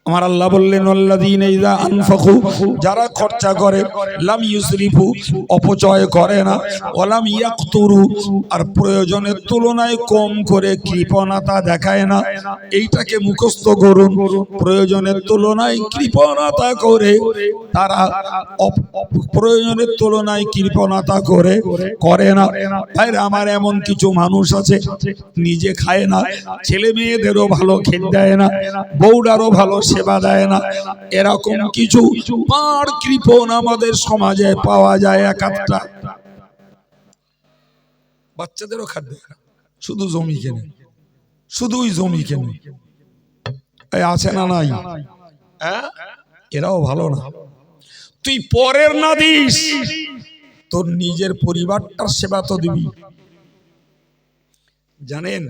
আমার আল্লাহ বললেন আল্লাযীনা ইযা আনফাকু, যারা খরচা করে, লাম ইউসরিফু, অপচয় করে না, ওয়ালাম ইয়াকতুরু, আর প্রয়োজনের তুলনায় কম করে কৃপণতা দেখায় না। এইটাকে মুখস্থ করুন, প্রয়োজনের তুলনায় কৃপণতা করে তারা প্রয়োজনের তুলনায় কৃপণতা করে না। ভাইরা আমার, এমন কিছু মানুষ আছে নিজে খায় না, ছেলে মেয়েদেরও ভালো খেতে দেয় না, বউডারও ভালো সেবা দেয় না। এরকম কিছু পার কৃপণ আমাদের সমাজে পাওয়া যায়। এক একটা বাচ্চাদেরও খাদ্য, শুধু জমি কেনে, শুধুই জমি কেনে, আছে না নাই? এরাও ভালো না। তুই পরের না দিস, তোর নিজের পরিবারটার সেবা তো দিবি। জানেন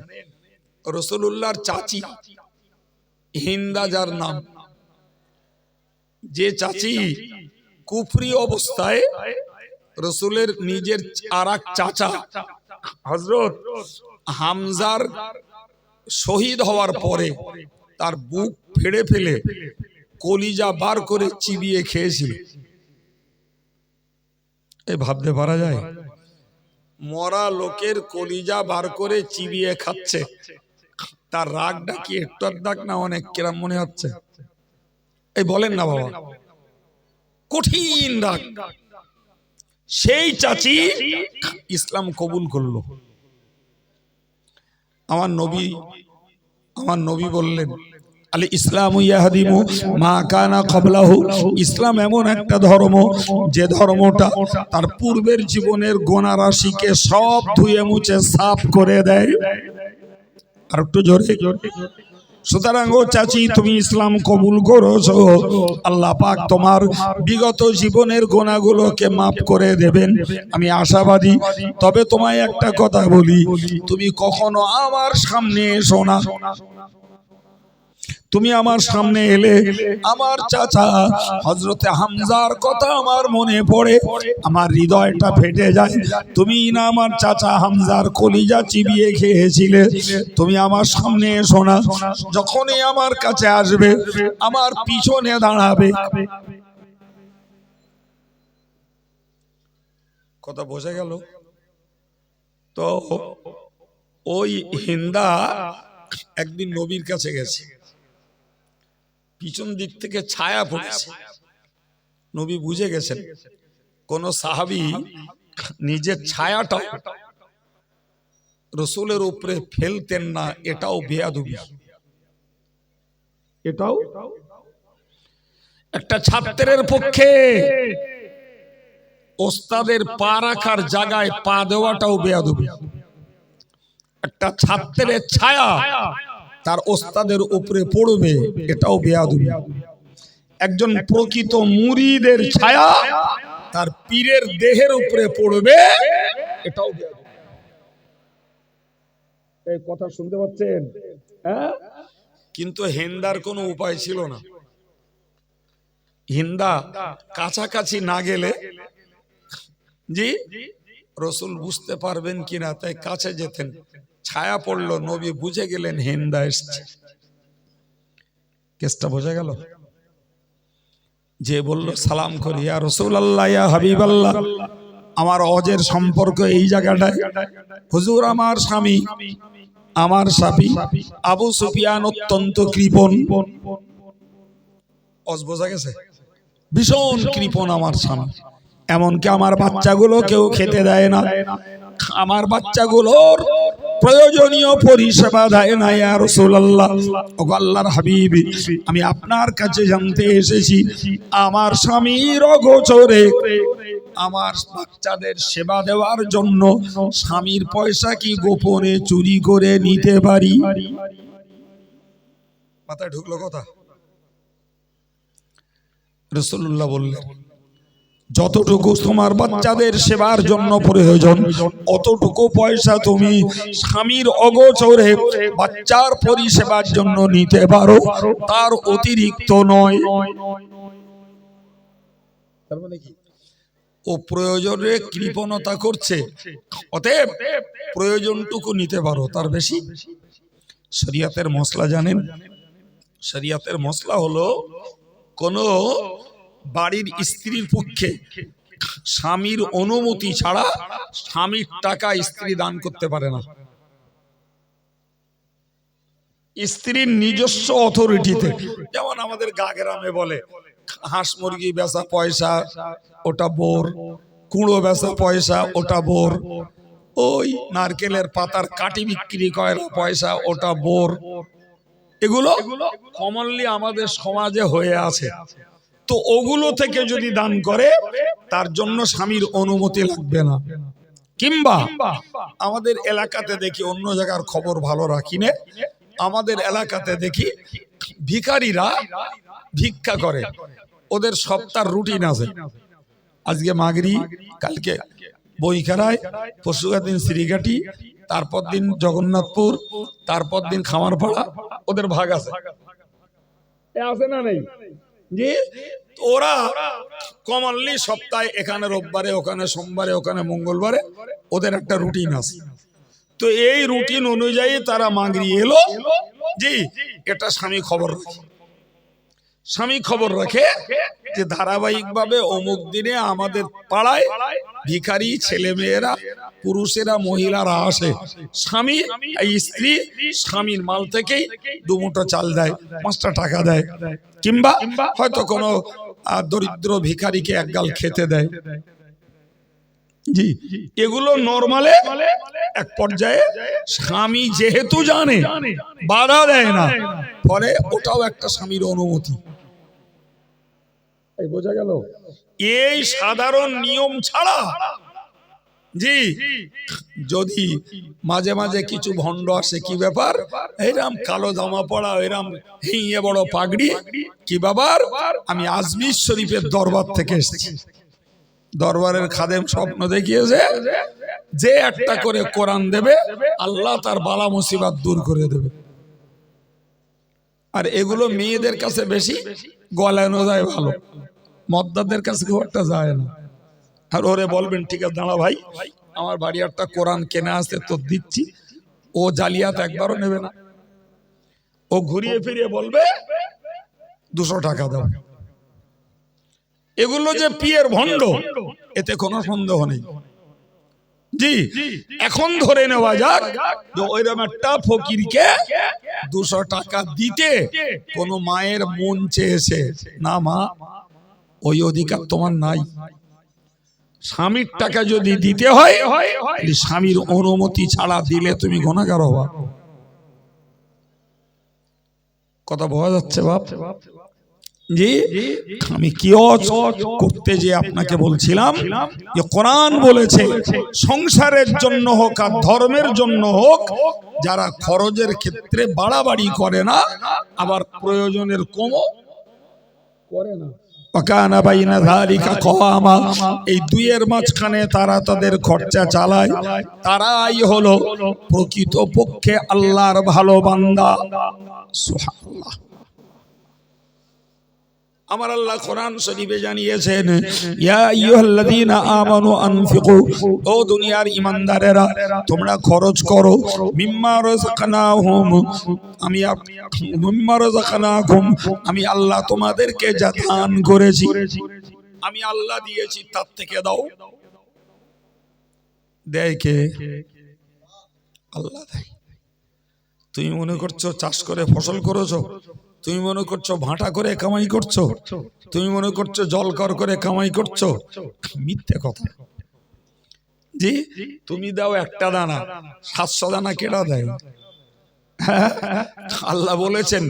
রাসূলুল্লাহর চাচি হিন্দা, যার নাম, যে চাচি কুফরি অবস্থায় রাসূলের নিজের আরেক চাচা হযরত হামজার শহীদ হওয়ার পরে তার বুক ফেড়ে ফেলে কলিজা বার করে চিবিয়ে খেয়েছিল। এই ভাবতে পারা যায়? মরা লোকের কলিজা বার করে চিবিয়ে খাচ্ছে, তার রাগটা কি একটু দাগ না অনেক কিরম মনে হচ্ছে? এই বলেন না বাবা, কঠিন রাগ। সেই চাচি ইসলাম কবুল করলো। আমার নবী বললেন, আল ইসলামু ইয়াহদিমু মা কানা ক্বাবলাহু, ইসলাম এমন একটা ধর্ম যে ধর্মটা তার পূর্বের জীবনের গুনাহ রাশিকে সব ধুয়ে মুছে সাফ করে দেয়। আর একটু জোরে। সুতরাং ও চাচি, তুমি ইসলাম কবুল করেছো, আল্লাহ পাক তোমার বিগত জীবনের গুনাহগুলোকে মাফ করে দেবেন, আমি আশাবাদী। তবে তোমায় একটা কথা বলি, তুমি কখনো আমার সামনে এসো না। তুমি আমার সামনে এলে আমার চাচা হযরতে হামজার কথা আমার মনে পড়ে, আমার হৃদয়টা ফেটে যায়। তুমি না আমার চাচা হামজার কলিজা চিবিয়ে খেয়েছিলে। তুমি আমার সামনে এসো না, যখনই আমার কাছে আসবে আমার পিছনে দাঁড়াবে। কথা বোঝা গেল তো? ওই হিন্দা একদিন নবীর কাছে গেছে, পিছন দিক থেকে ছায়া পড়েছে। নবী বুঝে গেছেন কোন সাহাবী নিজের ছায়াটা রাসূলের উপরে ফেলতেন না, এটাও বেয়াদবি। এটাও একটা ছাত্রের পক্ষে ওস্তাদের পা রাখার জায়গায় পা দেওয়াটাও বেয়াদবি। একটা ছাত্রের ছায়া তার ওস্তাদের উপরে পড়বে, এটাও বেয়াদবি। একজন প্রকৃত মুরিদের ছায়া তার পীরের দেহের উপরে পড়বে, এটাও বেয়াদবি। এই কথা শুনতে পাচ্ছেন? কিন্তু হিন্দার কোনো উপায় ছিল না। হিন্দা কাছাকাছি না গেলে জি রাসূল বুঝতে পারবেন কিনা, তাই কাছে যেতেন। ছায়া পড়লো, নবী বুঝে গেলেন হিন্দা এসছে। কেসটা বোঝা গেল? যে বলল সালাম করি, ইয়া রাসূলুল্লাহ, ইয়া হাবিবাল্লাহ, আমার অজের সম্পর্ক এই জায়গাটায়। হুজুর, আমার স্বামী, আমার সাথী আবু সুফিয়ান অত্যন্ত কৃপণ। অজ বোঝা গেছে? ভীষণ কৃপণ আমার স্বামী, এমনকি আমার বাচ্চাগুলো কেউ খেতে দেয় না, আমার বাচ্চাগুলোর প্রয়োজনীয় পরিষেবা দেয় না। ইয়া রাসূলুল্লাহ, ওগো আল্লাহর হাবিব, আমি আপনার কাছে জানতে এসেছি, আমার স্বামীর অগোচরে আমার বাচ্চাদের সেবা দেওয়ার জন্য স্বামীর পয়সা কি গোপনে চুরি করে নিতে পারি? মাথায় ঢুকলো কথা? রাসূলুল্লাহ বললেন, যতটুকু তোমার বাচ্চাদের সেবার জন্য প্রয়োজন অতটুকু পয়সা তুমি স্বামীর অগোচরে বাচ্চার পরিষেবার জন্য নিতে পারো, তার অতিরিক্ত নয়। তার মানে কি? ও প্রয়োজনে কৃপণতা করছে, অতএব প্রয়োজনটুকু নিতে পারো, তার বেশি। শরিয়াতের মশলা জানেন? শরিয়াতের মশলা হলো কোন বাড়ির স্ত্রীর পক্ষে স্বামীর অনুমতি ছাড়া স্বামীর টাকা স্ত্রী দান করতে পারে না। স্ত্রীর নিজস্ব অথরিটিতে, যেমন আমাদের গ্রামে বলে হাঁস মুরগি বেচা পয়সা ওটা বোর, কুড়ো বেচা পয়সা ওটা বোর, ওই নারকেলের পাতার কাটি বিক্রি করার পয়সা ওটা বোর, এগুলো কমনলি আমাদের সমাজে হয়ে আছে। তো ওগুলো থেকে যদি দান করে তার জন্য স্বামীর অনুমতি লাগবে না। কিংবা আমাদের এলাকাতে দেখি, অন্য জায়গার খবর ভালো রাখি না, আমাদের এলাকাতে দেখি ভিখারিরা ভিক্ষা করে, ওদের সপ্তাহ রুটিন আছে। আজকে মাগরি, কালকে বইখারায়, পরশুকার দিন শ্রীঘাটি, তারপর দিন জগন্নাথপুর, তারপর দিন খামারপাড়া, ওদের ভাগ আছে। আছে না নেই? জি, ওরা কমনলি সপ্তাহে এখানে রোববারে, ওখানে সোমবারে, ওখানে মঙ্গলবারে ওদের একটা রুটিন আছে। তো এই রুটিন অনুযায়ী তারা মাগরি এলো, জি এটা স্বামী খবর রাখে। স্বামী খবর রাখে যে ধারাবাহিকভাবে অমুক দিনে আমাদের পাড়ায় ভিখারি ছেলে মেয়েরা, পুরুষেরা, মহিলারা আসে, স্বামী এই স্ত্রী স্বামীর মাল থেকেই দুমুঠো চাল দেয়, 5টা টাকা দেয়, কিংবা হয়তো কোনো দরিদ্র ভিখারিকে একগাল খেতে দেয়। জি, এগুলো নরমালে এক পর্যায়ে স্বামী যেহেতু জানে, বাধা দেয় না, ফলে ওটাও একটা স্বামীর অনুমতি। বোঝা গেল? এই সাধারণ নিয়ম ছাড়া জি যদি মাঝে মাঝে কিছু ভণ্ড আসে, কি ব্যাপার, এরম কালো জামা পড়া, এরম হিঙে বড় পাগড়ি, কি ব্যাপার, আমি আজমির শরীফের দরবার থেকে এসেছি। দরবারের খাদেম স্বপ্ন দেখিয়েছে যে একটা করে কোরআন দেবে, আল্লাহ তার বালা মুসিবত দূর করে দেবে। আর এগুলো মেয়েদের কাছে বেশি গলানো যায়, ভালো, মদ্দাদের কাছে খুব একটা যায় না। আর ওরে বলবেন ঠিক আছে দাঁড়া ভাই, আমার বাড়ি একটা কোরআন কেনা আছে তো দিচ্ছি, ও জালিয়াত একবারও নেবে না। ও ঘুরিয়ে ফিরিয়ে বলবে 200 টাকা দাও। এগুলো যে পিয়ের ভণ্ড, এতে কোনো সন্দেহ নেই। জি, এখন ধরে নেওয়া যাক যে ওইরকম একটা ফকিরকে 200 টাকা দিতে কোন মায়ের মন চেয়েছে না, মা ওই অধিকার তোমার নাই। স্বামীর টাকা যদি দিতে হয়, স্বামীর অনুমতি ছাড়া দিলে তুমি গুনাহগার হবা। কথা বোঝা যাচ্ছে বাপ? জি, আমি কিয়ত করতে যে আপনাকে বলছিলাম যে কোরআন বলেছে সংসারের জন্য হোক আর ধর্মের জন্য হোক, যারা খরচের ক্ষেত্রে বাড়াবাড়ি করে না, আবার প্রয়োজনের কমও করে না, এই দুইয়ের মাঝখানে তারা তাদের খরচা চালায়, তারাই হলো প্রকৃত পক্ষে আল্লাহর ভালো বান্দা। সুবহানাল্লাহ। আমার আল্লাহ কোরআন শরীফে জানিয়েছেন, ইয়া আইয়ুহাল্লাযীনা আমানু আনফিকু, ও দুনিয়ার ঈমানদারেরা তোমরা খরচ করো, মিম্মা রাযাকনাহুম, মিম্মা রাযাকনাকুম, আমি আল্লাহ তোমাদেরকে যা দান করেছি, আমি আল্লাহ দিয়েছি তার থেকে দাও। দেয় কে? আল্লাহ দেয়। তুমি মনে করছো চাষ করে ফসল করেছো, তুমি মনে করছো ভাটা করে কামাই করছো, তুমি মনে করছো জল কর করে কামাই করছো, মিথ্যে কথা। জি, তুমি দাও একটা দানা, 700 দানা কেডা দেয়? আল্লাহ বলেছেন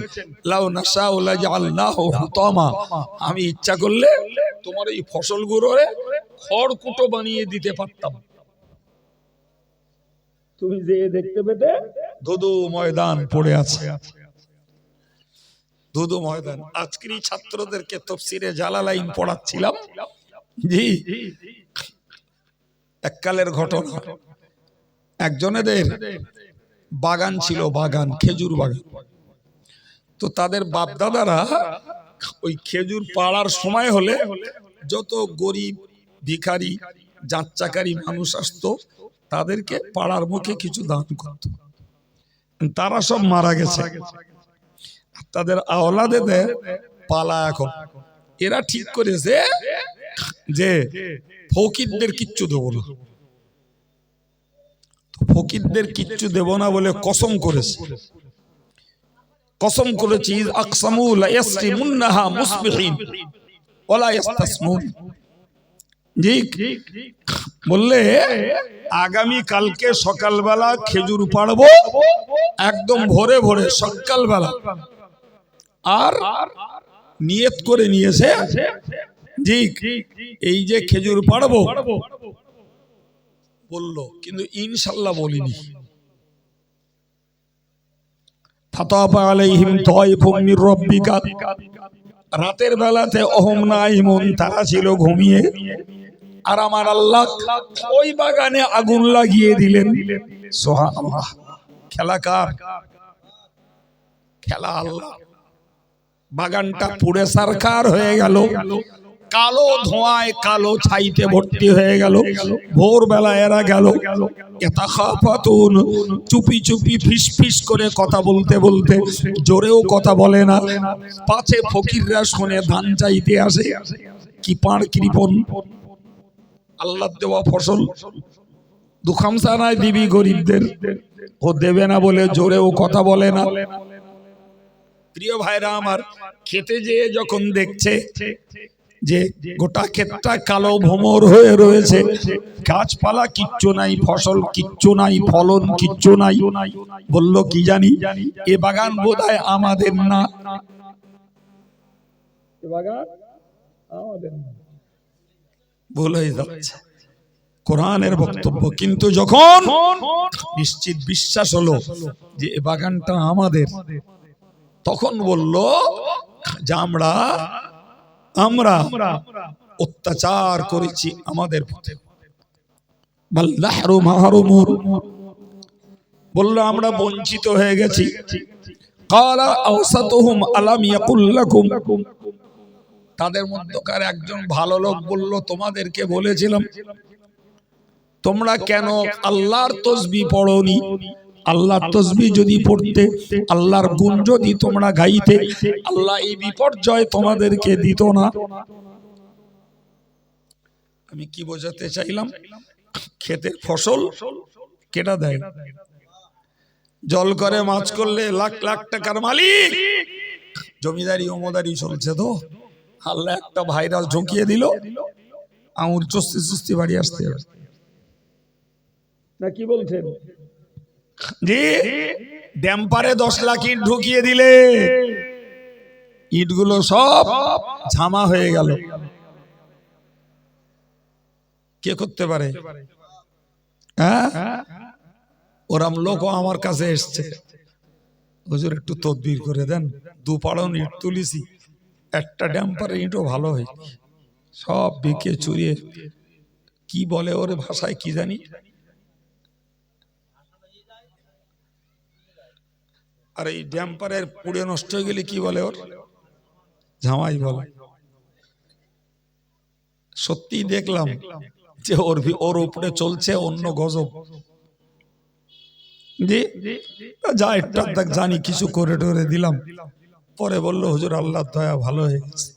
লাউ নাশাউ লাজআলনাহু হুতামা, আমি ইচ্ছা করলে তোমার এই ফসলগুলোরে খড়কুটো বানিয়ে দিতে পারতাম। তুমি যে দেখতে পেতে ধুধু ময়দান পড়ে আছে, ধুধু ময়দান। আজকের ছাত্রদেরকে তাফসীরে জালালাইন পড়াচ্ছিলাম। জি, এককালের ঘটনা, একজনেদের বাগান ছিল, বাগান, খেজুর বাগান। তো তাদের বাপ দাদারা ওই খেজুর পাড়ার সময় হলে যত গরিব ভিখারি যাচ্চাকারী মানুষ আসতো, তাদেরকে পাড়ার মুখে কিছু দান করত। তারা সব মারা গেছে, তাদের আওলাদেদের পালা এখন। এরা ঠিক করেছে যে ফকিরদের কিচ্ছু দেবো না, ফকিরদের কিচ্ছু দেব না বলে কসম করেছে। কসম করেছি আকসামু লা ইয়াসরিমুন্নাহা মুসবিহিন ওয়ালা ইস্তাসমুন। জি বললে আগামী কালকে সকালবেলা খেজুর পাড়বো একদম ভোরে ভোরে সকালবেলা। আর নিয়ত করে নিয়েছে জি এই যে খেজুর পাড়বো বললো, কিন্তু ইনশাল্লাহ বলিনি। ফাতাবা আলাইহিম তাইফুম মির রাব্বিকা, রাতের বেলাতে অহম নাইমুন, তারা ছিল ঘুমিয়ে। আর আমার আল্লাহ ওই বাগানে আগুন লাগিয়ে দিলেন। সুবহানাল্লাহ। খেলা কার? খেলা আল্লাহ। বাগানটা পুড়ে সারখার হয়ে গেল, কালো ধোঁয়ায় কালো ছাইতে ভর্তি হয়ে গেল। ভোরবেলা এরা গেল ইয়াতাখাফাতুন, চুপি চুপি ফিস ফিস করে কথা বলতে বলতে, জোরেও কথা বলে না। পাছে ফকিররা শুনে ধান চাইতে আসে। কি পাড় কৃপণ, আল্লাহ দেওয়া ফসল দুখামসা নাই দিবি গরিবদের, ও দেবে না বলে জোরেও কথা বলে না। প্রিয় ভাইরা আমার, খেতে যেয়ে যখন দেখছে যে গোটা ক্ষেতটা কালো ভোমর হয়ে রয়েছে, গাছপালা কিচ্ছু নাই, ফসল কিচ্ছু নাই, ফলন কিচ্ছু নাই, বলল কি জানি এ বাগান বোধহয় আমাদের না, এ বাগান আমাদের না। ভুল হয়ে যাচ্ছে কোরআনের বক্তব্য। কিন্তু যখন নিশ্চিত বিশ্বাস হলো যে এ বাগানটা আমাদের, তখন বলল যে আমরা অত্যাচার করেছি আমাদের পথে। বলল আমরা বঞ্চিত হয়ে গেছি। ক্বালা আওসাতুহুম আলাম ইয়াকুল লাকুম, তাদের মধ্যকার একজন ভালো লোক বলল তোমাদেরকে বলেছিলাম তোমরা কেন আল্লাহর তাসবিহ পড়োনি? আল্লাহর তাসবিহ যদি পড়তে, আল্লাহর গুণ যদি তোমরা গাইতে, আল্লাহ এই বিপর্যয় তোমাদেরকে দিত না। আমি কি বোঝাতে চাইলাম? ক্ষেতের ফসল কেটা দেয়, জল করে মাছ করলে লাখ লাখ টাকার মালিক, জমিদারি ওমদারি চলছে তো, আল্লাহ একটা ভাইরাস ঢুকিয়ে দিল, আঙুর চস্তি চস্তি বাড়ি আসতে হবে না। কি বলছেন জি? ড্যাম্পারে 10 লাখ ইট ঢুকিয়ে দিলে ইটগুলো সব ঝামা হয়ে গেল। কে করতে পারে? হ্যাঁ, ওরম লোকও আমার কাছে এসছে, হুজুর একটু তদবির করে দেন, 2 পাড়ন ইট তুলিছি, একটা ড্যাম্পারে ইটও ভালো হয়, সব বিকে চুরিয়ে, কি বলে ওর ভাষায় কি জানি, আর এই ড্যাম্পারের পুড়ে নষ্ট হয়ে গেলে কি বলে ওর? ঝামাই বলে। সত্যি দেখলাম যে ওর উপরে চলছে অন্য গজব। জি যা একটা দেখ জানি কিছু করে টরে দিলাম, পরে বললো হুজুর আল্লাহর দয়া ভালো হয়ে গেছে।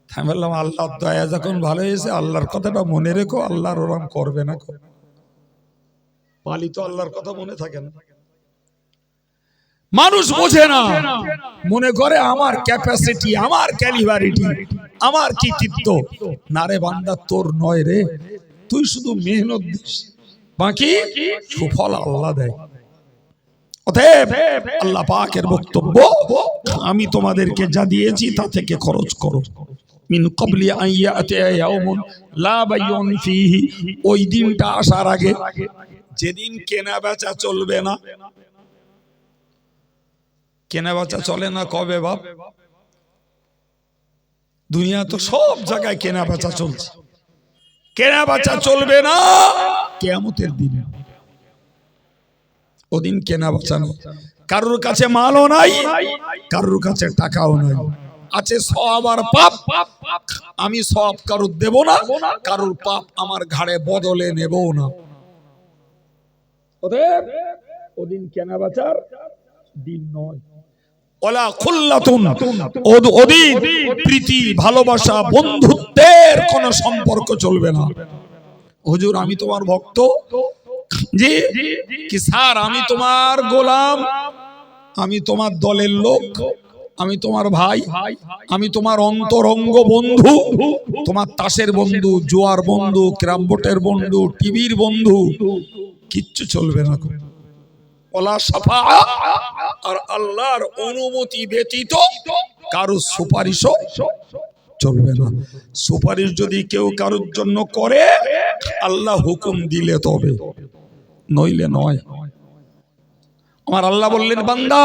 আমি বললাম আল্লাহর দয়া যখন ভালো হয়েছে, আল্লাহর কথাটা মনে রেখো, আল্লাহর ওরম করবে না। পালি তো আল্লাহর কথা মনে থাকে না। মানুষ বোঝে না, মনে করে আমার ক্যাপাসিটি, আমার ক্যালিবারিটি, আমার কৃতিত্ব। না রে বান্দা, তোর নয় রে, তুই শুধু মেহনত দিস, বাকি সুফল আল্লাহ দেয়। অতএব আল্লাহ পাকের বক্তব্য, আমি তোমাদেরকে যা দিয়েছি তা থেকে খরচ করো। মিন ক্বাবলি আন ইয়াতিয়া ইয়াউমুন লা বাইউন ফীহি, ওই দিনটা আসার আগে যেদিন কেনা বেচা চলবে না। কেনা বেচা চলে না কবে বাপ? দুনিয়া তো সব জায়গায় কেনা বেচা চলছে, কেনা বেচা চলবে না কিয়ামতের দিনে। ওদিন কেনা বেচা নেই, কারোর কাছে মালও নাই, কারোর কাছে টাকাও নাই, আছে সওয়াব আর পাপ। আমি সওয়াব কারোর দেব না, কারোর পাপ আমার ঘাড়ে বদলে নেব না। ওদিন কেনা বেচার দিন নয়। ওলা খুল্লাতুন, ওদিন প্রীতি, ভালোবাসা, বন্ধুত্বের কোন সম্পর্ক চলবে না। হুজুর আমি তোমার ভক্ত, জি কি স্যার আমি তোমার গোলাম, আমি তোমার দলের লোক, আমি তোমার ভাই, আমি তোমার অন্তরঙ্গ বন্ধু, তোমার তাসের বন্ধু, জুয়ার বন্ধু, ক্যারাম বোর্ডের বন্ধু, টিভির বন্ধু, কিচ্ছু চলবে না। ওলা সাফা, আর আল্লাহর অনুমতি ব্যতীত কারো সুপারিশও চলবে না। সুপারিশ যদি কেউ কারোর জন্য করে আল্লাহ হুকুম দিলে তবে, নইলে নয়। আমার আল্লাহ বললেন বান্দা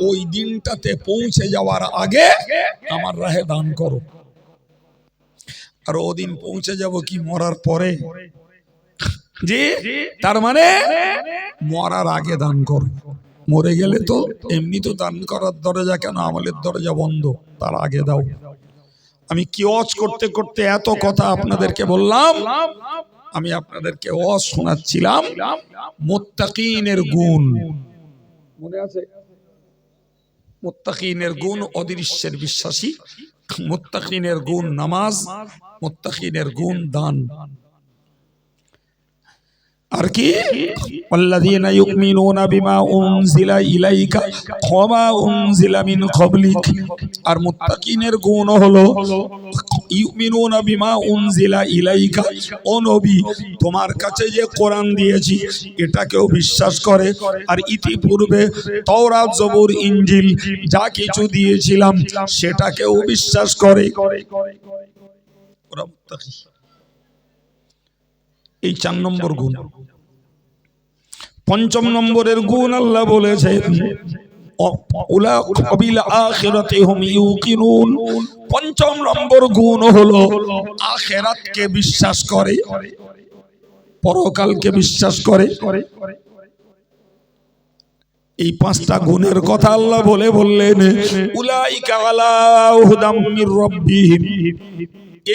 ওই দিনটাতে পৌঁছে যাওয়ার আগে আমার রাহে দান করো। আর ওদিন পৌঁছে যাব কি মরার পরে? জি, তার মানে মরার আগে দান করো। মরে গেলে তো এমনি তো দান করার দরজা কেন, আমলের দরজা বন্ধ, তার আগে দাও। আমি কিওয়াজ করতে করতে এত কথা আপনাদেরকে বললাম। আমি আপনাদেরকে ওয়াজ শোনাচ্ছিলাম মুত্তাকিনের গুণ, মনে আছে? মুত্তাকিনের গুণ অদৃশ্যের বিশ্বাসী, মুত্তাকিনের গুণ নামাজ, মুত্তাকিনের গুণ দান। আর কি আল্লাযীনা ইউমিনুনা বিমা উনজিলা ইলাইকা ওয়া মা উনজিলা মিন ক্বাবলিক। আর মুত্তাকিনের গুণ হলো ইউমিনুনা বিমা উনজিলা ইলাইকা, ও নবী তোমার কাছে যে কোরআন দিয়েছি এটাকেও বিশ্বাস করে, আর ইতিপূর্বে তাওরাত, জবুর, ইনজিল যা কিছু দিয়েছিলাম সেটাকেও বিশ্বাস করে। ওরা মুত্তাকি। এই 4 নম্বর গুণ। 5 নম্বরের গুণ আল্লাহ বলেছেন উলাইকা বিল আখিরাতি হুম ইউকিনুন। 5 নম্বর গুণ হলো আখিরাতকে বিশ্বাস করে, পরকালকে বিশ্বাস করে। এই 5টা গুণের কথা আল্লাহ বললেন উলাইকা আলা হুদাম মির রাব্বিহিম।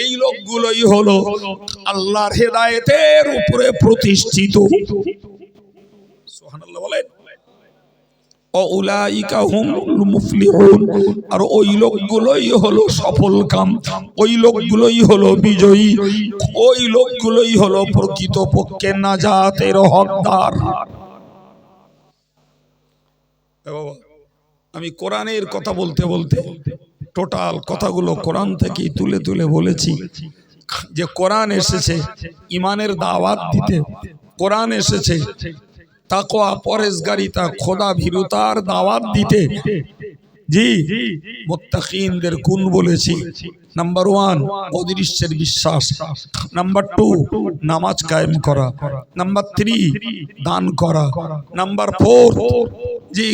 এই লোকগুলোই হলো আল্লাহর হেদায়েতের উপরে প্রতিষ্ঠিত। সুবহানাল্লাহ বলেন। উলাইকা হুমুল মুফলিহুন। আর ওই লোকগুলোই হলো সফলকাম, ওই লোকগুলোই হলো বিজয়ী, ওই লোকগুলোই হলো প্রকৃতপক্ষে নাজাতের হকদার। আমি কোরআনের কথা বলতে বলতে টোটাল কথাগুলো কোরআন থেকে তুলে তুলে বলেছি যে কোরআন এসেছে ইমানের দাওয়াত দিতে, কোরআন এসেছে তাকওয়া, পরেজগারিতা, খোদা ভীরুতার দাওয়াত দিতে। জি, মুত্তাকিনদের গুণ বলেছি। নাম্বার 1 অদৃশ্যের বিশ্বাস, নাম্বার 2 নামাজ কায়েম করা, নাম্বার 3 দান করা, নাম্বার 4 জি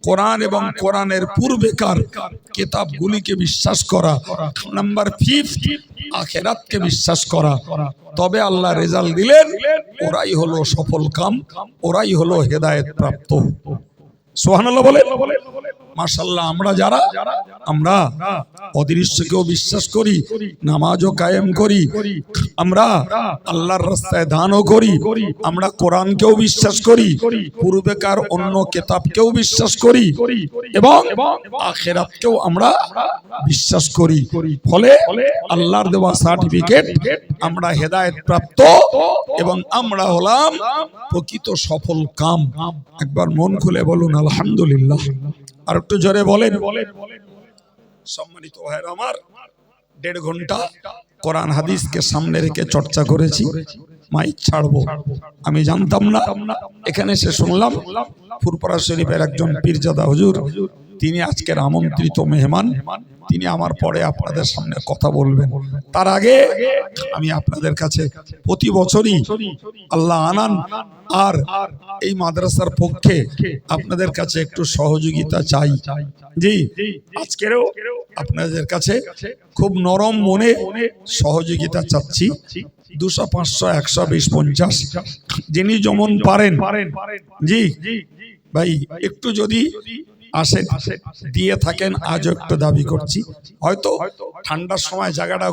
কোরআন এবং কোরআনের পূর্বেকার কিতাবগুলিকে বিশ্বাস করা, নাম্বার 5 আখিরাতকে বিশ্বাস করা। তবে আল্লাহ রেজাল্ট দিলেন ওরাই হলো সফল কাম, ওরাই হলো হেদায়েত প্রাপ্ত। সুবহানাল্লাহ বলেন। মাশাআল্লাহ। আমরা যারা আমরা অদৃশ্যকেও বিশ্বাস করি, নামাজও কায়েম করি, আমরা আল্লাহর রাস্তায় দানও করি, আমরা কোরআনকেও বিশ্বাস করি, পূর্বেকার অন্য কিতাবকেও বিশ্বাস করি এবং আখিরাতকেও আমরা বিশ্বাস করি। ফলে আল্লাহর দেওয়া সার্টিফিকেট আমরা হেদায়েত প্রাপ্ত এবং আমরা হলাম প্রকৃত সফল কাম। একবার মন খুলে বলুন আলহামদুলিল্লাহ। আর একটু জোরে বলেন। সম্মানিত ভাইরা আমার, 1.5 ঘন্টা কোরআন হাদিসকে সামনে রেখে চর্চা করেছি। মাইক ছাড়বো আমি জানতাম না, এখানে এসে শুনলাম ফুরপুরা শরীফের একজন পীরজাদা হুজুর, তিনি আজকের আমন্ত্রিত মেহমান, তিনি আমার পরে আপনাদের সামনে কথা বলবেন। তার আগে আমি আপনাদের কাছে প্রতি বছরই আল্লাহ আনান আর এই মাদ্রাসার পক্ষে আপনাদের কাছে একটু সহযোগিতা চাই। জি, আজকেরও আপনাদের কাছে খুব নরম মনে সহযোগিতা চাচ্ছি। 200, 500, 100, 20, 50 যিনি যেমন পারেন। জি ভাই একটু যদি আসেন দিয়ে থাকেন, আজও একটু দাবি করছি। হয়তো ঠান্ডার সময় জায়গাটা